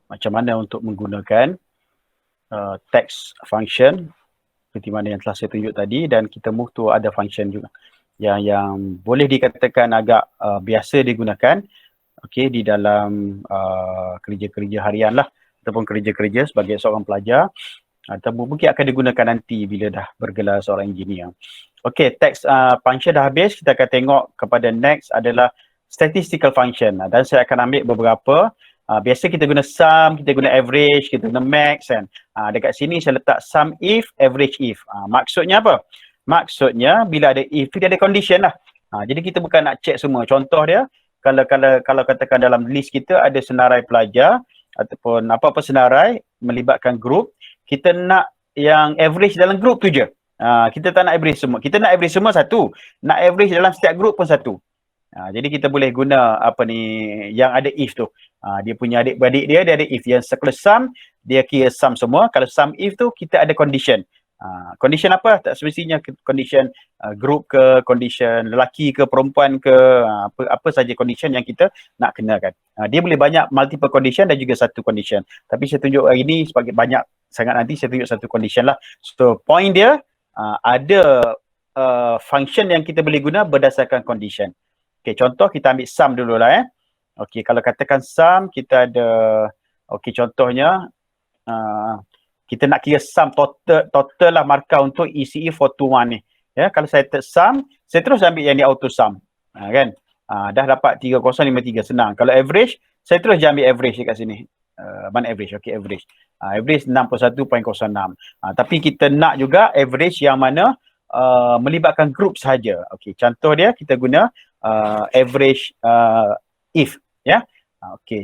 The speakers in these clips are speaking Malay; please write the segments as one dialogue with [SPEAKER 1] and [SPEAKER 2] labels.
[SPEAKER 1] macam mana untuk menggunakan text function seperti mana yang telah saya tunjuk tadi, dan kita move to ada function juga yang boleh dikatakan agak biasa digunakan di dalam kerja-kerja harian lah, ataupun kerja-kerja sebagai seorang pelajar, ataupun mungkin akan digunakan nanti bila dah bergelar seorang engineer. Text function dah habis. Kita akan tengok kepada next adalah statistical function, dan saya akan ambil beberapa. Biasa kita guna sum, kita guna average, kita guna max kan. Dekat sini saya letak sum if, average if. Maksudnya apa? Maksudnya bila ada if tu dia ada condition lah. Jadi kita bukan nak check semua. Contoh dia, kalau katakan dalam list kita ada senarai pelajar ataupun apa-apa senarai melibatkan group, kita nak yang average dalam group tu je. Kita tak nak average semua. Kita nak average semua satu. Nak average dalam setiap group pun satu. Jadi kita boleh guna yang ada if tu. Dia punya adik-beradik dia ada if. Yang kalau sum, dia kira sum semua. Kalau sum if tu, kita ada condition. Condition apa? Tak semestinya condition group ke, condition lelaki ke, perempuan ke, apa saja condition yang kita nak kenakan. Dia boleh banyak multiple condition dan juga satu condition. Tapi saya tunjuk hari ni sebagai banyak sangat, nanti saya tunjuk satu condition lah. So point dia ada function yang kita boleh guna berdasarkan condition. Contoh kita ambil sum dululah. Kalau katakan sum, kita ada contohnya kita nak kira sum total lah markah untuk ECE 421 ni. Kalau saya sum, saya terus ambil yang ni auto sum. Kan? Dah dapat 3053, senang. Kalau average, saya terus je ambil average dekat sini. Mana average? Average. Average 61.06. Tapi kita nak juga average yang mana melibatkan group sahaja. Contoh dia kita guna average if.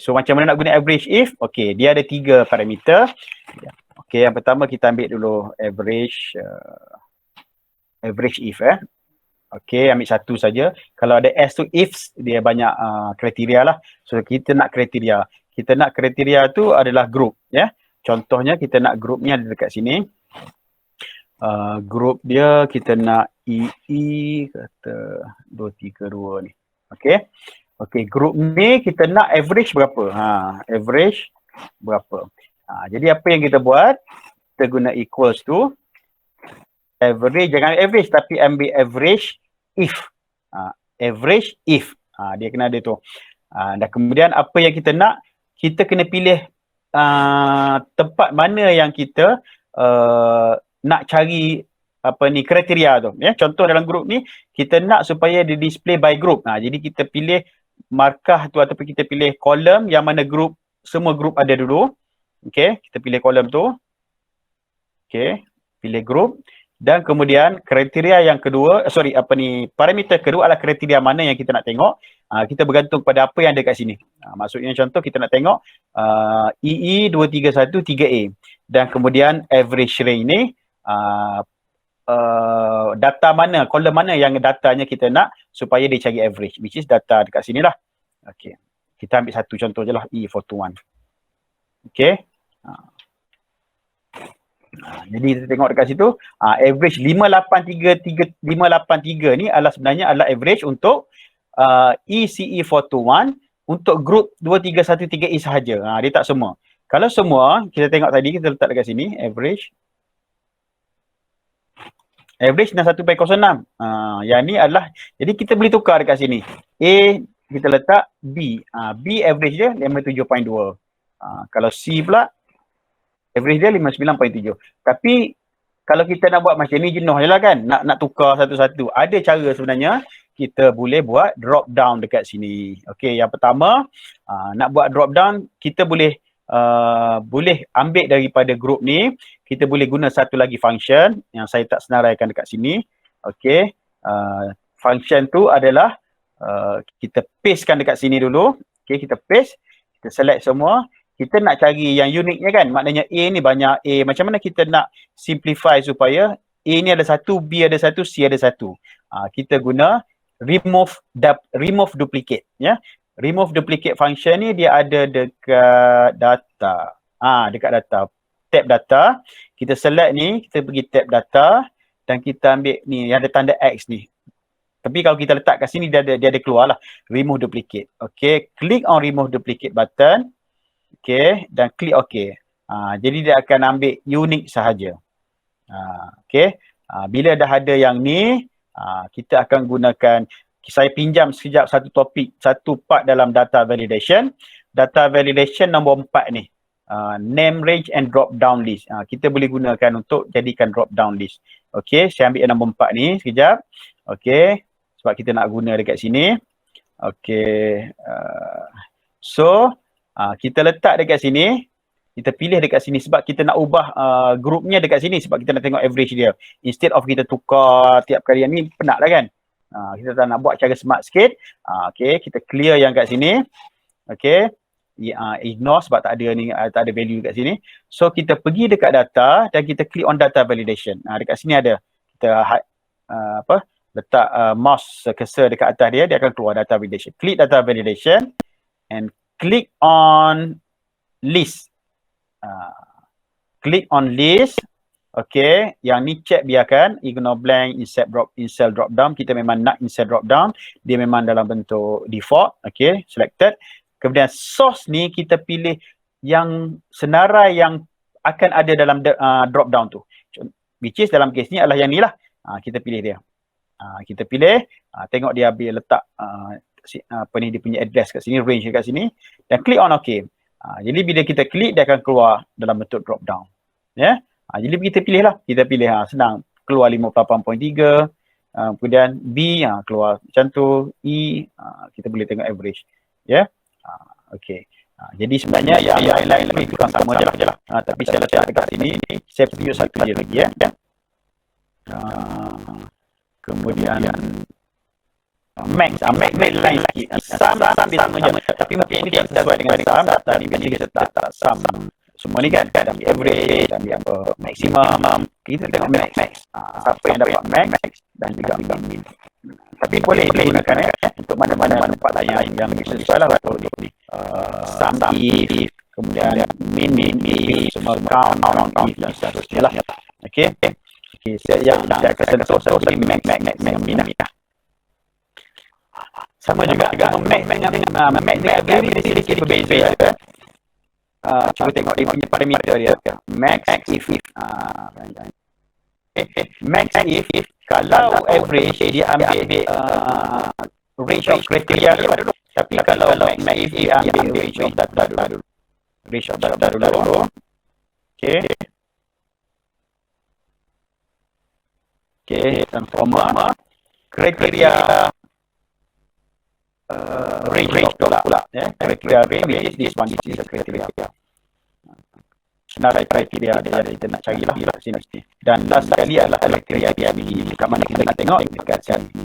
[SPEAKER 1] So macam mana nak guna average if? Dia ada 3 parameter. Yang pertama kita ambil dulu average if. Ambil satu saja. Kalau ada S tu ifs, dia banyak kriteria lah. So kita nak kriteria. Kita nak kriteria tu adalah group. Contohnya kita nak grupnya ada dekat sini. Group dia kita nak EE kata 232 ni. Group ni kita nak average berapa? Average berapa? Jadi apa yang kita buat? Kita guna equals to average, jangan average tapi ambil average if. Average if. Dia kena ada tu. Dan kemudian apa yang kita nak? Kita kena pilih tempat mana yang kita nak cari kriteria tu. Contoh dalam grup ni kita nak supaya di display by group. Jadi kita pilih markah tu ataupun kita pilih kolom yang mana group, semua group ada dulu. Kita pilih kolom tu. Pilih group. Dan kemudian kriteria yang kedua, parameter kedua adalah kriteria mana yang kita nak tengok. Kita bergantung pada apa yang ada kat sini. Maksudnya contoh kita nak tengok EE 231 3A. Dan kemudian average range ni data mana, kolom mana yang datanya kita nak supaya dia cari average, which is data dekat sini lah. Kita ambil satu contoh je lah, E421. Jadi kita tengok dekat situ, average 583 ni adalah sebenarnya adalah average untuk ECE 421 untuk group 2313E sahaja. Dia tak semua. Kalau semua, kita tengok tadi, kita letak dekat sini, average 61.06. Yang ni adalah, jadi kita boleh tukar dekat sini. A, kita letak B. B average dia 57.2. Kalau C pula, average dia 59.7. Tapi, kalau kita nak buat macam ni, jenuh je lah kan. Nak tukar satu-satu. Ada cara sebenarnya, kita boleh buat drop down dekat sini. Yang pertama, nak buat drop down, kita boleh ambil daripada group ni, kita boleh guna satu lagi function yang saya tak senaraikan dekat sini. Function tu adalah kita pastekan dekat sini dulu. Kita paste, kita select semua. Kita nak cari yang uniknya kan, maknanya A ni banyak A. Macam mana kita nak simplify supaya A ni ada satu, B ada satu, C ada satu. Kita guna remove duplicate. Remove duplicate function ni dia ada dekat data. Dekat data. Tab data. Kita select ni, kita pergi tab data dan kita ambil ni yang ada tanda X ni. Tapi kalau kita letak kat sini dia ada keluar lah. Remove duplicate. Klik on remove duplicate button. Okay, dan klik OK. Jadi dia akan ambil unique sahaja. Okay, bila dah ada yang ni, kita akan gunakan, saya pinjam sekejap satu topik, satu part dalam data validation. Data validation nombor 4 ni. Name range and drop down list. Kita boleh gunakan untuk jadikan drop down list. Okay, saya ambil yang nombor 4 ni sekejap. Okay, sebab kita nak guna dekat sini. Okay, so kita letak dekat sini. Kita pilih dekat sini sebab kita nak ubah grupnya dekat sini sebab kita nak tengok average dia. Instead of kita tukar tiap kali yang ni, penat lah kan. Kita tak nak buat cara smart sikit. Okay, kita clear yang kat sini. Okay, ignore sebab tak ada value kat sini. So kita pergi dekat data dan kita click on data validation. Dekat sini ada. Kita letak mouse cursor dekat atas dia akan keluar data validation. Click data validation and click on list. Click on list. Okay, yang ni check biarkan, ignore blank, insert drop down. Kita memang nak insert drop down, dia memang dalam bentuk default. Okay, selected. Kemudian source ni kita pilih yang senarai yang akan ada dalam drop down tu, which is dalam case ni adalah yang ni lah. Kita pilih dia. Kita pilih, tengok dia ambil letak dia punya address kat sini, range kat sini, dan click on OK. Jadi bila kita klik, dia akan keluar dalam bentuk drop down. Ya. Jadi kita pilih lah. Kita pilih senang. Keluar 58.3. Kemudian B keluar macam tu. E kita boleh tengok average. Ya. Okey. Jadi sebenarnya yang lain-lain itu kan sama je lah. Tapi saya letak dekat sini. Saya tunjuk satu je lagi ya. Kemudian max lain sikit. Sum dia sama je. Tapi mungkin ini dia sesuai dengan sum. Data ni biasa kita letak sum. Semua ni kan ambil average, ambil apa maksimum. Kita tengok max. Siapa yang dapat max dan juga min. Tapi boleh digunakan untuk mana-mana tempat lain yang sesuai lah untuk ni. Sum if, kemudian min if, semua count if dan seterusnya lah. Okey. Yang saya akan sentuh max min. Sama juga max dengan average dia sedikit berbeza kan. Cuba tengok dia punya parameter dia. Max if. Max if kalau average dia ambil range of criteria dulu. Tapi kalau max if dia ambil range of data dulu. Range of data dulu. Okay. Okay, transformer kriteria range pula ya. Kriteria range this one is the criteria. Senarai kriteria dia kita nak carilah sini. Dan last sekali adalah kriteria dia di dekat mana kita nak tengok dekat sini.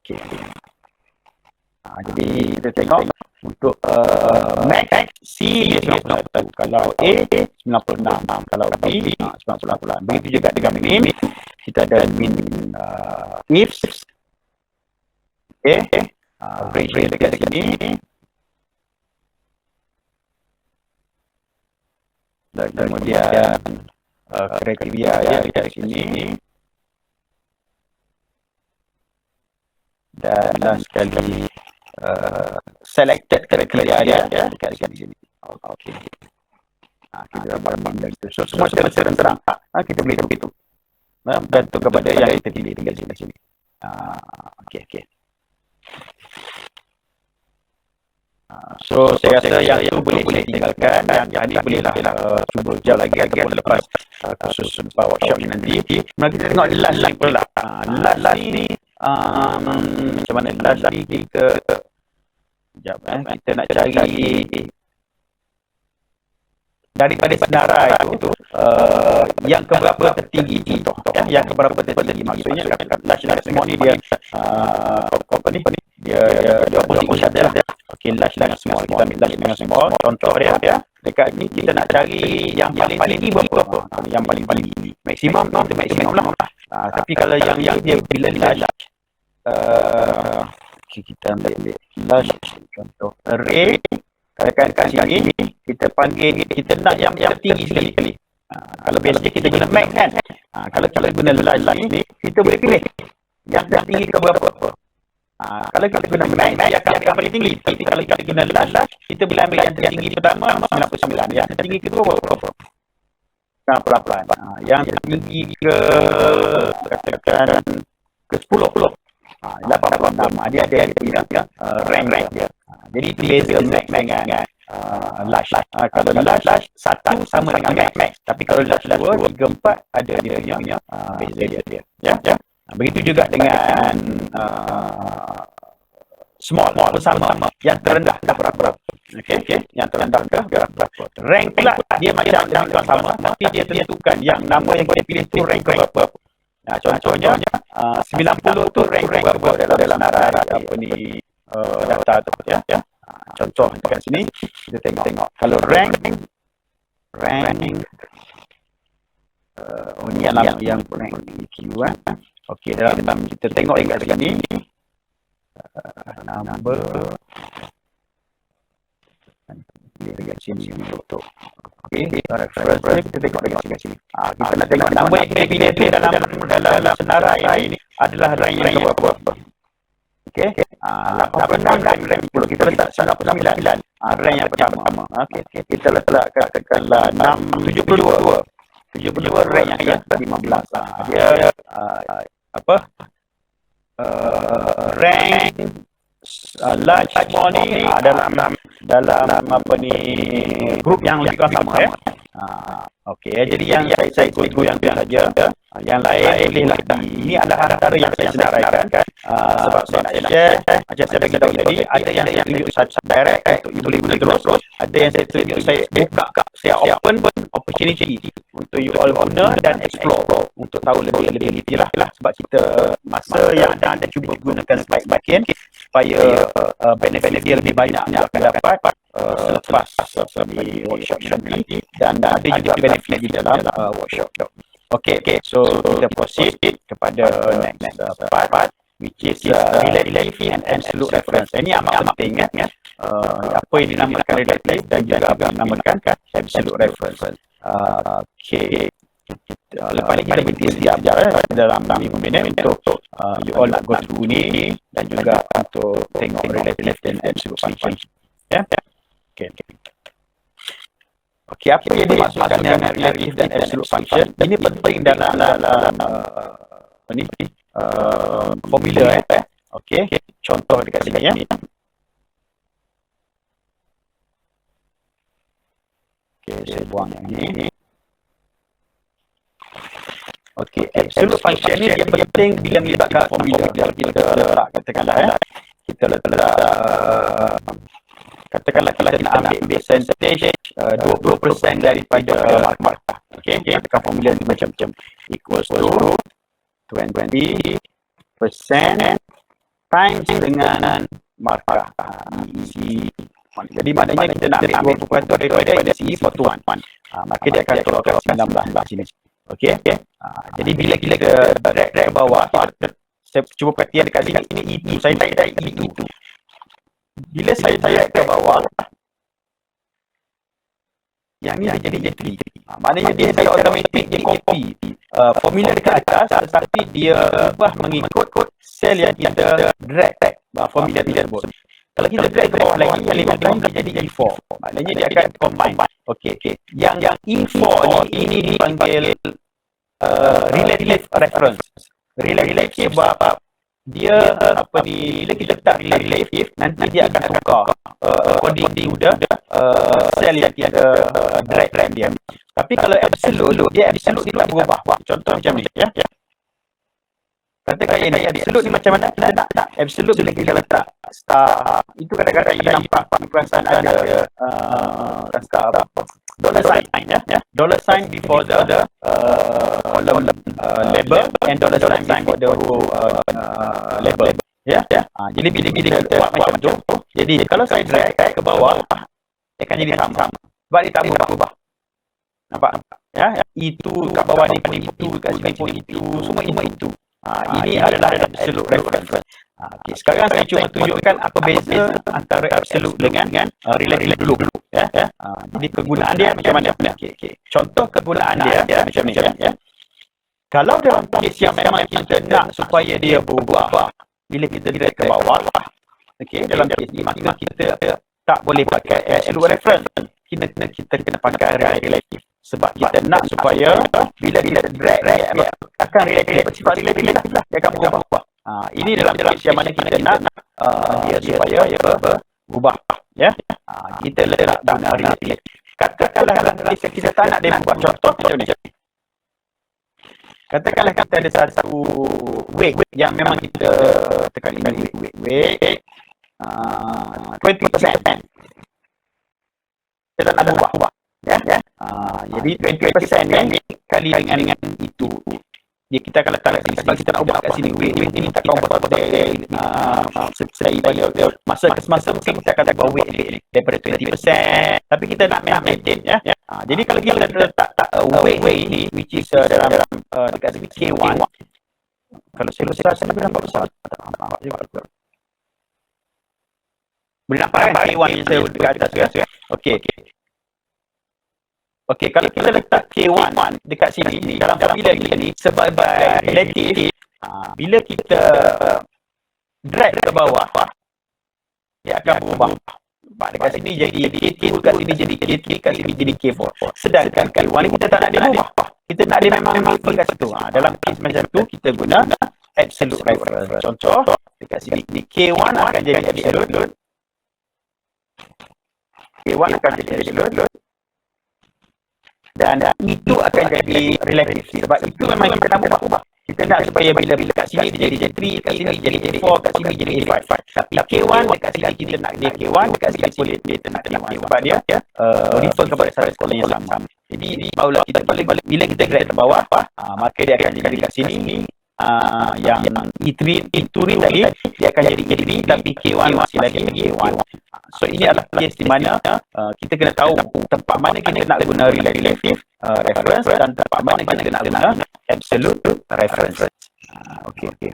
[SPEAKER 1] Okey. Jadi kita tengok untuk max C dia 91, kalau A 96, kalau B 98. Begitu juga dengan min, kita ada min if. Okey. Range dekat sini. Dan kemudian kriteria ya dekat sini. Dan last sekali selected kriteria dia dekat sini. Okey. Kita dapat itu. So semua secara terang. Kita boleh begitu. Bergantung kepada yang kita pilih dekat sini. Okey. So saya rasa yang itu boleh tinggalkan, dan yang ini bolehlah cuba jauh lagi ataupun lepas khusus workshop ni nanti. Mari kita tengok last pula. Last ni macam mana last ni kita sekejap kita nak cari daripada senarai itu yang keberapa tertinggi contoh yang keberapa tertinggi, maksudnya last semua ni dia company dia opposite lah. Okey, last semua kita ambil last dengan semua. Contoh dia dekat ni kita nak cari yang paling tinggi berapa. Yang paling tinggi maksimum kita maksimum lah. Tapi kalau yang dia bila last kita ambil last contoh array, katakan kat sini kita panggil, kita nak yang tertinggi sekali. Kalau biasanya kita guna max kan. Kalau kita guna last ni kita boleh pilih yang tertinggi ke berapa. Kalau kita guna max, dia akan ambil yang paling tinggi. Tapi kalau kita guna lush, kita boleh ambil yang tertinggi pertama 99. Yang tertinggi kedua berapa? Pelan-pelan. Yang tertinggi ke katakan ke 10. 86. Dia ada rank dia. Jadi itu beza max dengan lush. Kalau lush satu sama dengan max. Tapi kalau lush 2, 3, 4 ada dia punya beza dia. Ya. Begitu juga dengan small bersama yang terendah berapa. Okey. Yang terendah berapa. Rank pula dia macam sama tapi dia tentukan yang nama yang kita pilih tu rank berapa. Contohnya 90 tu rank berapa dalam senarai apa ni data tu ya. Contoh dekat sini kita tengok kalau rank ni yang rank EQ okey dalam kita tengok dekat sini number dekat sini untuk okey reference kita tengok dekat sini kita nak tengok nama yang kita pilih tu dalam senarai ini adalah rank yang berapa. Okey 86 dan rank 10 kita letak 99 rank yang pertama. Okey kita letak katakanlah 72 rank yang ke-15 dia rank large small ni dalam apa ni grup yang lebih kurang sama ya. Okey jadi yang saya ikut yang tu saja. Yang lain boleh lah. Ini adalah antara yang saya senaraikan sebab saya nak share macam saya bagi tahu tadi ada yang saya tunjuk direct untuk you boleh guna terus. Ada yang saya tunjuk saya buka saya open opportunity untuk you all guna dan explore untuk tahu lebih detail lah sebab kita masa yang anda cuba gunakan sebaik-baiknya supaya benefit dia lebih banyak yang akan dapat selepas di workshop nanti dan ada juga benefit di dalam workshop. Okay, so kita proceed kepada next part which is relative and absolute reference. Ini amat penting ya. Apa yang dinamakan relative dan juga apa yang dinamakan absolute reference. Okay. Lepas ni kita berhenti sekejap dalam 5 minit untuk you all nak go through ni dan juga untuk tengok relative dan absolute function. Ya. Okay. Okey, apa yang dimaksudkan dengan relative dan absolute function? Ini penting dalam formula Okey, contoh dekat sini ya. Okey, saya buang yang ini. Okey, absolute function ni dia penting bila melibatkan formula. Kita letak katakanlah kita letak katakanlah kita nak ambil percentage 20% daripada markah. Okey, katakan formula ni macam equals to 20% times dengan markah EC. Jadi maknanya kita nak ambil 20% daripada EC equal to 1. Maka dia akan keluarkan 19 sini. Okey. Jadi bila kita drag ke bawah, saya cuba perhatian dekat sini E2. Saya tak E2. Bila saya tarik ke bawah, yang ni dia jadi J3. Maknanya dia secara automatik dia copy formula dekat atas tetapi dia ubah mengikut sel yang kita drag formula tersebut. Kalau kita drag ke bawah lagi yang 15 dia jadi E4. Maknanya dia akan combine. Okey. Yang E4 ni ini dipanggil relative reference. Relative sebab dia bila kita letak relative nanti dia akan tukar according to the sel yang kita drag dia. Tapi kalau absolute dia tak berubah. Contoh macam ni ya. Katakan ini absolute ni macam mana kita nak absolute bila kita letak star itu kadang-kadang kita nampak perasaan ada star dollar sign ya. Dollar sign before the column label and dollar sign for the row label ya. Jadi bila kita buat macam tu, jadi kalau saya drag ke bawah dia akan jadi sama sebab dia tak berubah. Nampak ya? Itu kat bawah ni pun itu, kat sini pun itu, semua itu. Ini adalah absolute reference. Okay, sekarang saya cuba tunjukkan apa beza antara absolute dengan relative dulu ya. Jadi kegunaan dia macam mana? Okay. Contoh kegunaan dia macam ni ya. Kalau dalam kes yang memang kita nak supaya dia berubah bila kita drag ke bawah, okey, dalam kes ni maka kita tak boleh pakai absolute reference. Kita kena pakai relative. Sebab kita nak supaya bila kita drag dia akan relative, bersifat relative lah, dia akan berubah. Ini dalam kes yang mana kita nak dia supaya berubah, ya. Kita letak guna relative. Katakanlah dalam kes kita tak nak dia berubah. Contoh macam ni. Katakanlah kita ada satu weight yang memang kita tekan ini weight 20%. Kita nak ubah, ya. Jadi 20% ni kali dengan itu, kita akan letak kat sini. Sebab kita nak ubah kat sini, weight ni tak convert dari masa ke semasa mungkin kita akan ubah weight ni daripada 20%, tapi kita nak maintain, ya. Jadi kalau kita letak weight ni which is dalam dekat sini K1, kalau saya rasa lebih nampak besar. Boleh nampak kan K1 yang saya dekat atas, ya. Okey, kalau kita letak K1 dekat sini dalam formula ni sebagai relative, bila kita drag ke bawah, dia akan berubah. Dekat sini jadi K2, dekat sini jadi K3, dekat sini jadi K4. Sedangkan K1 ni kita tak nak dia berubah. Kita nak dia memang dekat situ. Dalam kes macam tu kita guna absolute reference. Contoh dekat sini K1 akan jadi absolute, K1 akan jadi absolute, dan itu akan jadi relatif. Sebab itu memang kita nak ubah. Kita nak supaya bila kat sini dia jadi J3, kat sini jadi J4, kat sini jadi A5. Tapi K1 dekat sini kita nak dia K1, dekat sini boleh kita nak K1. Sebab dia refer kepada satu sekolah yang sama. Jadi barulah kita boleh bila kita grade ke bawah, maka dia akan jadi kat sini yang E3 tadi dia akan jadi K3, tapi K1 masih lagi K1. So ini adalah case di mana kita kena tahu tempat mana kita nak guna relative reference dan tempat mana kita nak guna absolute reference. Okey.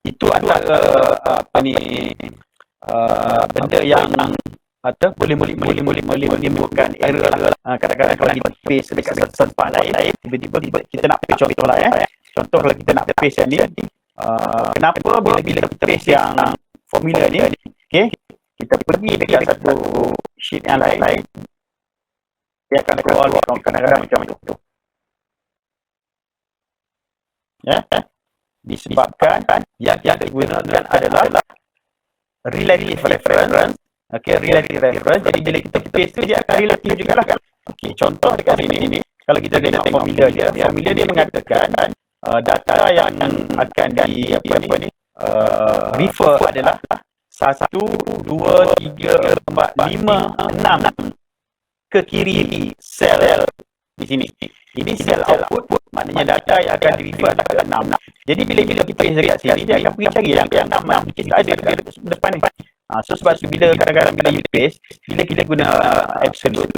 [SPEAKER 1] Itu antara benda yang boleh menimbulkan error lah. Kadang-kadang kalau kita paste dekat satu tempat lain, tiba-tiba kita nak paste contoh lah, ya. Contoh kalau kita nak paste yang ni, kenapa bila kita paste yang formula ni, okey, kita pergi dekat satu sheet yang lain, dia akan keluar kadang-kadang macam itu. Ya, disebabkan yang digunakan adalah relative reference. Okey, relative reference. Jadi bila kita paste tu dia akan relatif jugalah. Okey, contoh dekat sini kalau kita tengok formula dia mengatakan data yang akan refer adalah 1, 2, 3, 4, 5, 6 ke kiri sel di sini. Ini sel output, maknanya data yang akan di-refer adalah ke 6. Jadi bila kita paste dekat sini, dia akan pergi cari yang 6 kita ada dekat depan ni. So sebab tu bila kadang-kadang bila kita paste, bila kita guna absolute,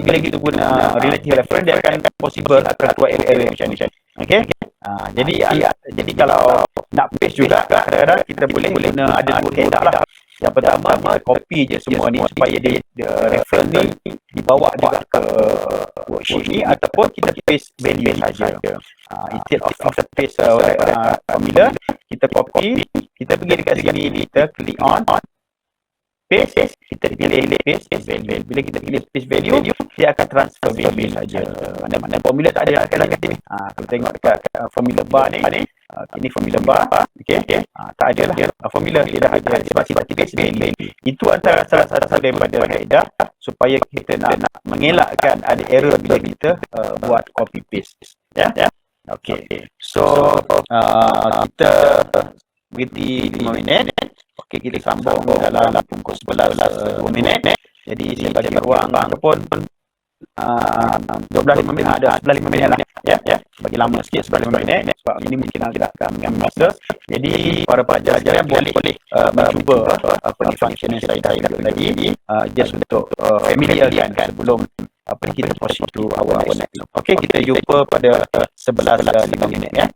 [SPEAKER 1] bila kita guna relative reference, dia akan possible akan keluar error macam ni. Okey. Jadi kalau nak paste juga kadang-kadang kita boleh guna ada dua kaedah lah. Yang pertama, kita copy je semua ni supaya dia reference ni dibawa juga ke worksheet ni, ataupun kita paste value saja. Instead of kita paste formula, kita copy, kita pergi dekat sini, kita click on paste, kita pilih paste value. Bila kita pilih paste value, dia akan transfer value saja. Mana-mana formula tak ada dekat sini. Kalau tengok dekat formula bar ni, ini formula bar, okey. Tak ada lah formula, dia dah ada sebab paste value. Itu antara salah satu daripada kaedah supaya kita nak mengelakkan ada error bila kita buat copy paste. Ya. Okey. So kita berhenti 5 minit. Okey, kita sambung dalam pukul 11 2 minit. Jadi saya bagi ruang ataupun 12 5 minit, ada 11 5 minit lah, ya. Bagi lama sikit 11 5 minit sebab ini mungkin agak mengambil masa. Jadi para pelajar boleh mencuba function yang saya dah tadi, just untuk familiar kan sebelum kita proceed to our next. Okey, kita jumpa pada 11 5 minit, ya.